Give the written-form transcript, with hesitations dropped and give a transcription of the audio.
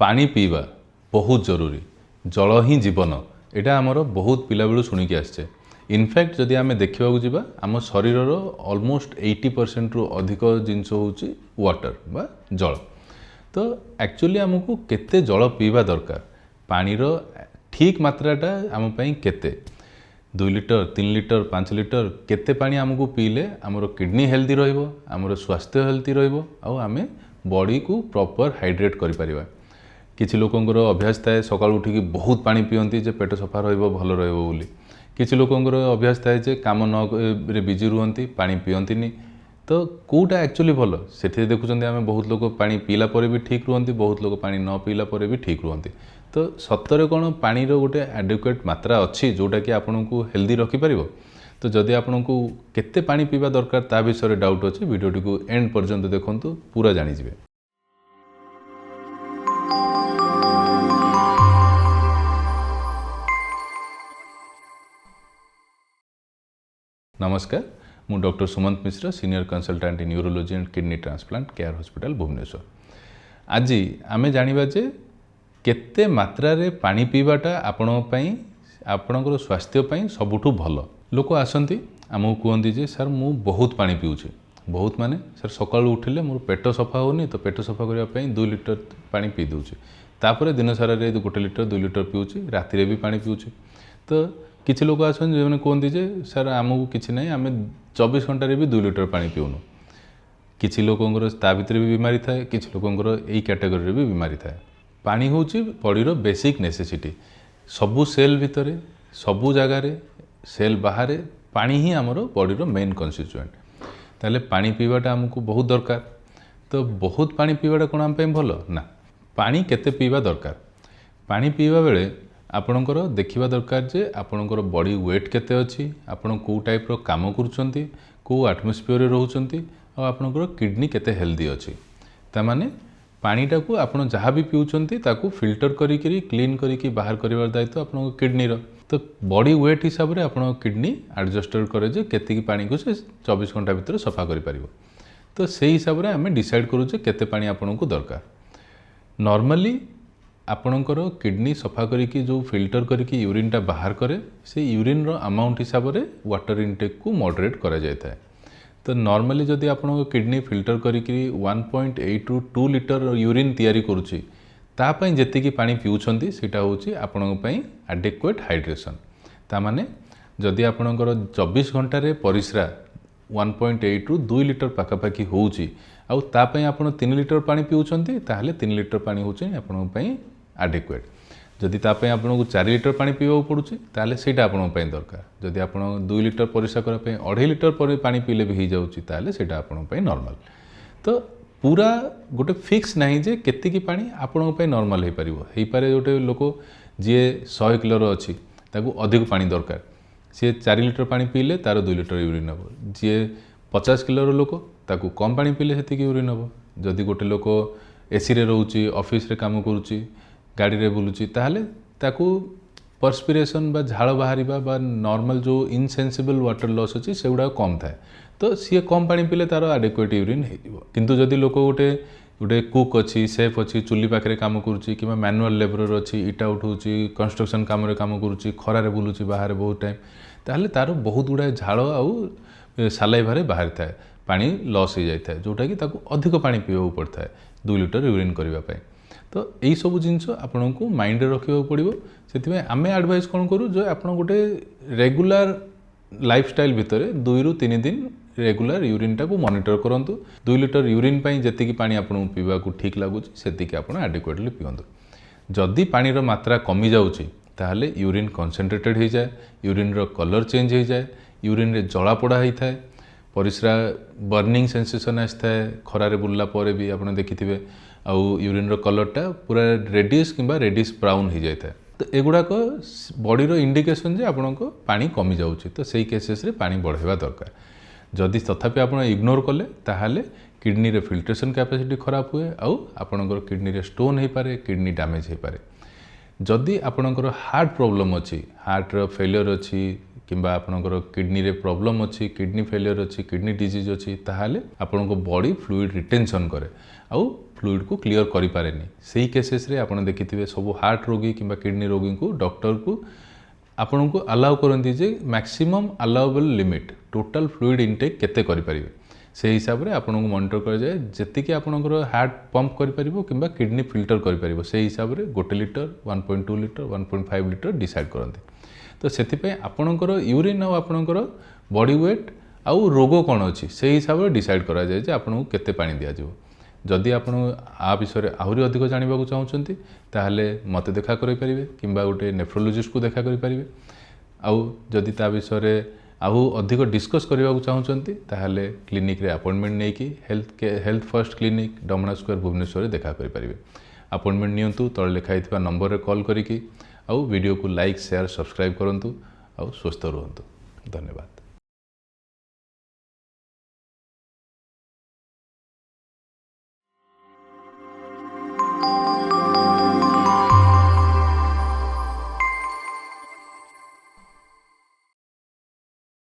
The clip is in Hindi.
पानी पीवा बहुत जरूरी जल ही जीवन एटा आमर बहुत पिला बेलू शुणिकी आसचे इनफैक्ट जदि आम देखा जावा आम शरीर ऑलमोस्ट 80% रु अधिक जिनस होची वाटर बा जल तो एक्चुअली आमको केते जल पीवा दरकार पानीर ठीक मात्राटा आम पई केते 2 लिटर 3 लिटर 5 लिटर केते पानी आमको पीले आमर किडनी हेल्दी रहिबो आमर स्वास्थ्य हेल्दी रहिबो आउ आमे बॉडी को प्रॉपर हाइड्रेट करि परिबा किछि लोकंकर अभ्यास थाए सकाळ उठिकी बहुत पानी पियंती जे पेट सफा रहिबो भलो रहिबो बोली किछि लोकंकर अभ्यास थाए जे काम न रे बिजी रुहंती पानी पियंतीनी तो कोटा एक्चुअली भलो सेठी देखुचंदी आमे बहुत लोक पानी पीला परे भी ठीक रुहंती बहुत लोक पानी न पीला परे भी ठीक रुहंती तो सत्तरे कोन पानी रो गोटे एडिक्वेट मात्रा अछि जोटा कि आपनकु हेल्दी रखि परिबो तो जदि आपनकु केते पानी पीवा दरकार ता विषय डाउट अछि वीडियोटी को एंड पर्यंत देखंतु पूरा जानि जिवे। नमस्कार मु doctor Sumant Mishra senior consultant in neurology and kidney transplant Care Hospital Bhubaneswar. आज आमे जानिबा जे केते मात्रा रे पानी पीवाटा आपणकर स्वास्थ्य पई सबुठु भलो लोक आसंती आमको कहती जे सर मु बहुत पानी पीउछि बहुत माने सर सकाळ उठिले मोर पेट सफा होनी तो पेट सफा करिया पई 2 लिटर पानी पी दूछि तापरे दिन सारा रे 1 लिटर 2 लिटर पीउछि राति रे भी पानी पीउछि तो किछि लोक आसन जे माने कहती जे सर आमको किछि नै आमे 24 घंटा रे भी 2 लिटर पानी पीउनु किछि लोकंकर ता भितर भी बीमारी थाए किछि लोकंकर एई कैटेगरी रे भी बीमारी थाए पानी होची बॉडी रो बेसिक नेसेसिटी सबु सेल भितरे सबु जगह रे सेल बाहर पानी ही आमर बॉडी रो मेन कन्स्टिट्यूएंट ताले पानी पीवाटा हमको बहुत दरकार तो बहुत पानी पीवाटा कोन हम पे भलो ना पानी केते पीवा दरकार पानी पीवा बेले आपणकर देखिबा दरकार जे आपणकर बॉडी वेट केते अछि आपण को टाइप रो काम करूछंती को एटमॉस्फियर रे रहउछंती आ आपणकर किडनी केते हेल्दी अछि ता माने पानीटा को आपण जहाँ भी पिउछंती ताकू फिल्टर करिकरी क्लीन करिकी बाहर करिवार दायित्व आपण किडनी रो तो बॉडी वेट हिसाब रे आपण किडनी एडजस्टेड करे जे केते की पानी को से 24 घंटा भीतर सफा करि परिबो तो सेही हिसाब रे हमें डिसाइड करू जे केते पानी आपण को दरकार नॉर्मली आपणकर किडनी सफा करिकी जो फिल्टर करिकी यूरिनटा बाहर करे से यूरिन रो अमाउंट हिसाब रे वाटर इनटेक को मॉडरेट करा जायता तो नॉर्मली जदि आपण किडनी फिल्टर करिकी 1.8 टू 2 लिटर यूरिन तैयारी करूची ता पई जेतिकी पानी पिउछंती सेटा होची आपण पई एडिक्वेट हाइड्रेशन ता माने जदि आपणकर 24 घंटा रे परिश्रा 1.8 टू 2 लिटर पाखापाखि होची आउ ता पई आपण 3 लिटर पानी पिउछंती ताहले 3 लिटर पानी होची आपण पई एडिक्वेट जदि ता पई आपनको 4 लिटर पानी पीवा पड़ुची ताहले सेटा आपण पई दरकार जदि आपण 2 लिटर परिश्रा करा पई 2.5 लिटर पर पानी पीले भी ही जाउची ताहले सेटा आपण पई नॉर्मल तो पूरा गोटे फिक्स नहीं जे केते की पानी आपण पई नॉर्मल हे परिबो हे पारे गोटे लोक जे 100 किलो रो अछि ताकू अधिक पानी दरकार से 4 लिटर पानी पीले तार 2 लिटर यूरिन हबो जे 50 किलो रो लोक ताकू कम पानी पीले हेती की यूरिन हबो जदि गोटे लोक एसी रे रहउची ऑफिस रे काम करूची गाड़ी रे बुलुची ताहले ताकू पर्सपिरेशन बा झाड़ बाहरिबा बा नॉर्मल जो इनसेंसिबल वाटर लॉस अछि सेउडा कम थाए तो सी कम पानी पीले तार एडिक्वेट यूरिन हेजिबो किंतु जदि लोक गोटे कुक अच्छी सेफ अच्छी चुली पाखे काम करुच्ची कि मैनुअल लेबर अच्छी इटा उठाऊँची कंस्ट्रक्शन काम काम करुच्ची खरारे बुलूची बाहर बहुत टाइम ताहले तार बहुत गुड़ाए झाड़ आउ सालाइभारे बाहरी थाए पानी लॉस हो जाए जोटा कि ताकू अधिक पानी पीवा पड़ता है 2 लिटर यूरिन करने तो यही सब जिनस आपण को माइंड रखा पड़ो से आम एडवाइस कौन करूँ जो आप गोटे रेगुलर लाइफस्टाइल भितर 2 ରୁ 3 दिन रेगुलर यूरिनटा को मॉनिटर करंतु 2 लिटर यूरिन पाई जेतिकी पानी आपन पीवा को ठीक लागुची सेतिकी आपन एडिक्वेटली पियंतु जदि पानी रो मात्रा कमी जाउची ताहले यूरिन कंसंट्रेटेड हो जाए यूरिन रो कलर चेंज हो जाए यूरिन रे जला पड़ा होई थाए परिश्रा बर्निंग सेंसेशन आसता है खरारे बुलला परे भी आपन देखिथिबे आउ यूरिन रो कलरटा पूरा रेडिश किंबा रेडिश ब्राउन हो जाए तो एगुड़ाक बॉडी रो इंडिकेशन जे आपन को पानी कमी जाउची तो सेही केसेस रे पानी बढ़ाइबा दरकार जदि तथापि आप इग्नोर कले ताहले किडनी रे फिल्ट्रेशन कैपेसिटी खराब हुए आउ आपणकर किडनी रे स्टोन हो पारे किडनी डैमेज हो पारे जदि आपणकर हार्ट प्रॉब्लम अच्छी हार्ट रो फेलियर अच्छी किंबा आपणकर किडनी रे प्रॉब्लम अच्छी किडनी फेलियर अच्छी किडनी डिजीज अच्छी ताहले आपणको बॉडी फ्लूइड रिटेंशन करे आउ फ्लूइड को क्लीयर करि पारेनी सेही केसेस रे आपण देखिथिबे सब हार्ट रोगी किंबा किडनी रोगी को डॉक्टर को आपण को अलाउ करंती जे maximum allowable limit total fluid intake केते करि परिबे से हिसाब रे आपण को मॉनिटर कर जाए जति कि आपनकर हार्ट पंप करि परिबो किंबा किडनी फिल्टर करि परिबो से हिसाब रे 1 लिटर 1.2 लिटर 1.5 लिटर डिसाइड करंती तो सेति पे आपनकर यूरिन और आपनकर बॉडी वेट आउ रोग कौन अच्छी से हिसाब से डिसाइड करा जाए आपको केते पानी दिया जाव जदि आपण आ विषय आहरी अधिक जानवा चाहते ताहले मते देखा करें कि गोटे नेफ्रोलोजिस्ट को देखा करें आउ जदि ता विषय आहू अधिक डिस्कस करने चाहते ताहले क्लिनिक रे अपॉइंटमेंट नहीं कि health first clinic Damana square Bhubaneswar देखा करें अपॉइंटमेंट नियंतु तले लिखाई नंबर रे कॉल करिकी आउ वीडियो को लाइक शेयर सब्सक्राइब करंतु आउ स्वस्थ रहंतु धन्यवाद।